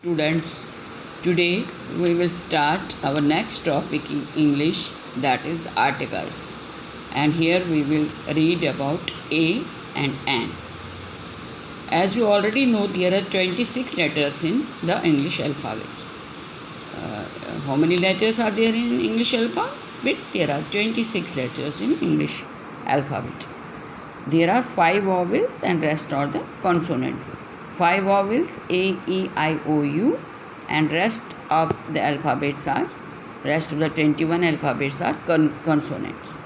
Students, today we will start our next topic in English, that is articles. And here we will read about A and An. As you already know, there are 26 letters in the English alphabet. How many letters are there in English alphabet? There are 26 letters in English alphabet. There are 5 vowels and rest are the consonant. 5 vowels A, E, I, O, U, and rest of the 21 alphabets are consonants.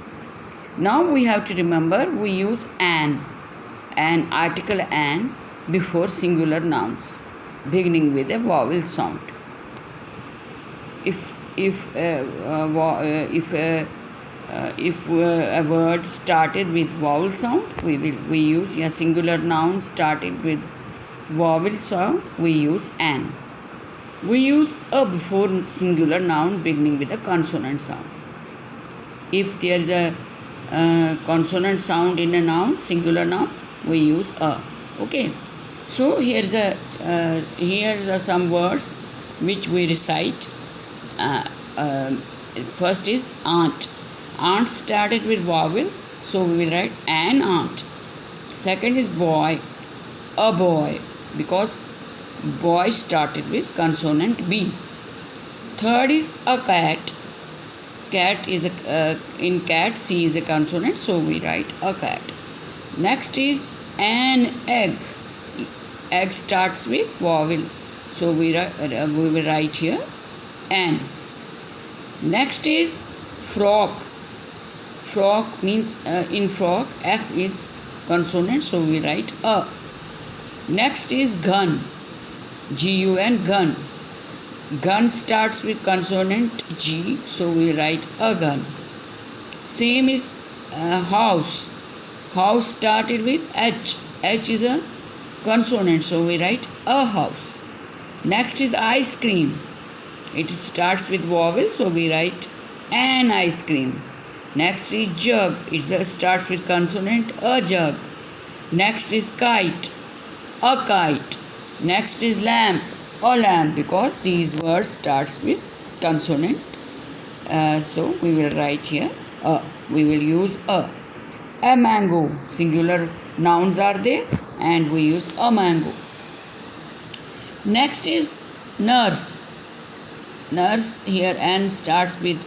Now we have to remember we use an article an before singular nouns beginning with a vowel sound. If a word started with vowel sound, we use a singular noun started with vowel sound, we use an. We use a before singular noun beginning with a consonant sound. If there is a consonant sound in a noun, singular noun, we use a. Okay. So here's some words which we recite. First is aunt. Aunt started with vowel, so we will write an aunt. Second is boy, a boy, because boy started with consonant B. Third is a cat. Cat is in cat C is a consonant, so we write a cat. Next is an egg. Egg starts with vowel, so we will write here an. Next is frog. Frog means in frog F is consonant, so we write a. Next is gun. G-U-N, gun. Gun starts with consonant G, so we write a gun. Same is house. House started with H. H is a consonant, so we write a house. Next is ice cream. It starts with vowel, so we write an ice cream. Next is jug. It starts with consonant a jug. Next is kite. A kite. Next is lamp, a lamp, because these words starts with consonant. So we will write here a. We will use a. A mango. Singular nouns are there, and we use a mango. Next is nurse. Nurse, here N starts with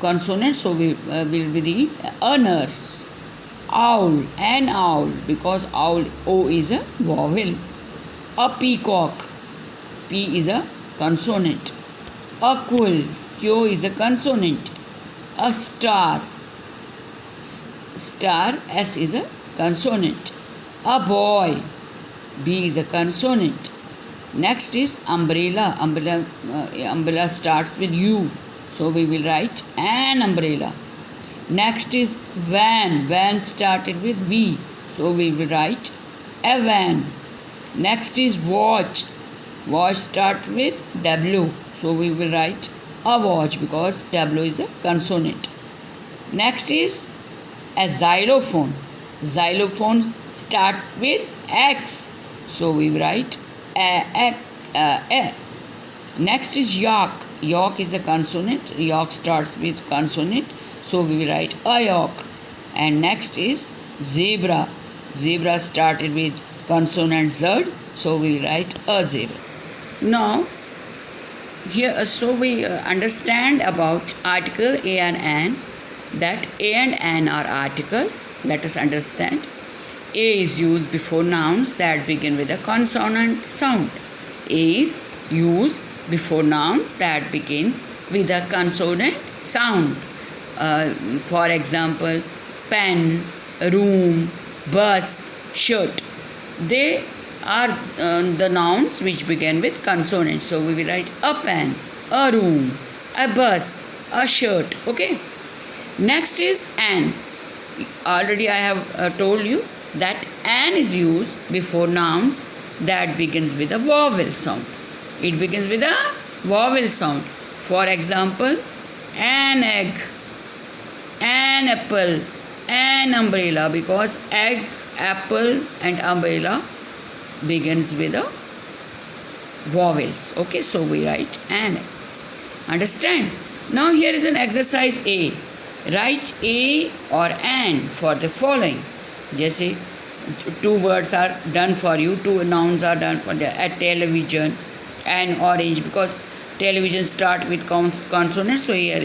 consonant, so we will read a nurse. Owl, an owl, because owl O is a vowel. A peacock, P is a consonant. A quill, Q is a consonant. A star, star S is a consonant. A boy, B is a consonant. Next is umbrella. Umbrella starts with U, so we will write an umbrella. Next is van. Van started with V, so we will write a van. Next is watch. Watch starts with W, so we will write a watch, because W is a consonant. Next is a xylophone. Xylophone starts with X, so we write a. Next is yak. Yak is a consonant. Yak starts with consonant, so we will write a yak. And next is zebra. Zebra started with consonant Z, so we will write a zebra. Now, here so we understand about article a and an, that a and an are articles. Let us understand. A is used before nouns that begin with a consonant sound. A is used before nouns that begins with a consonant sound. For example, pen, room, bus, shirt. They are the nouns which begin with consonants. So we will write a pen, a room, a bus, a shirt. Okay. Next is an. Already I have told you that an is used before nouns that begins with a vowel sound. It begins with a vowel sound. For example, an egg, an apple, an umbrella, because egg, apple and umbrella begins with a vowels. Okay, so we write an. Understand? Now here is an exercise A. Write a or an for the following. जैसे two words are done for you, two nouns are done for the a television, an orange, because television start with consonants, so here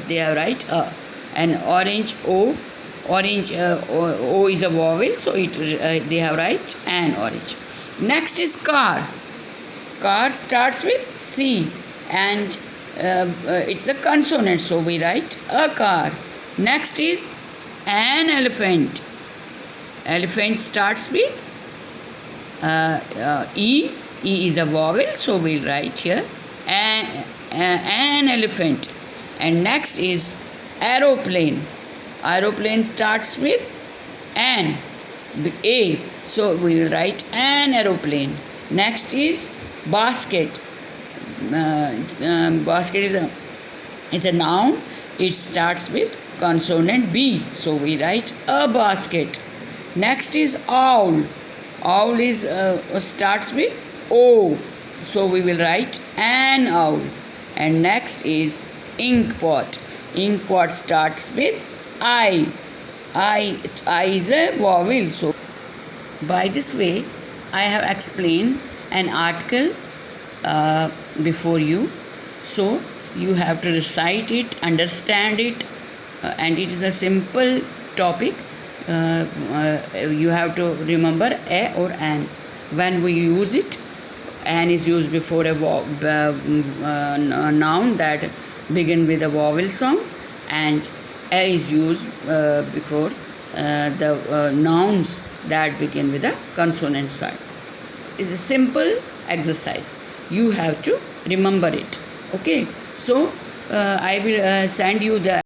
they have write a. An orange, o. Orange, o is a vowel, so they have write an orange. Next is car. Car starts with C, and it's a consonant, so we write a car. Next is an elephant. Elephant starts with E. E is a vowel, so we'll write here an elephant. And next is aeroplane. Aeroplane starts with an, A, so we will write an aeroplane. Next is basket. Basket is a noun. It starts with consonant B, so we write a basket. Next is owl. Owl is starts with O, so we will write an owl. And next is ink pot. Ink pot starts with I. I is a vowel, so by this way I have explained an article before you, so you have to recite it, understand it, and it is a simple topic. You have to remember a or an. When we use it, an is used before a noun that begin with a vowel sound, and a is used before the nouns that begin with a consonant sound. It's a simple exercise. You have to remember it. Okay, so I will send you the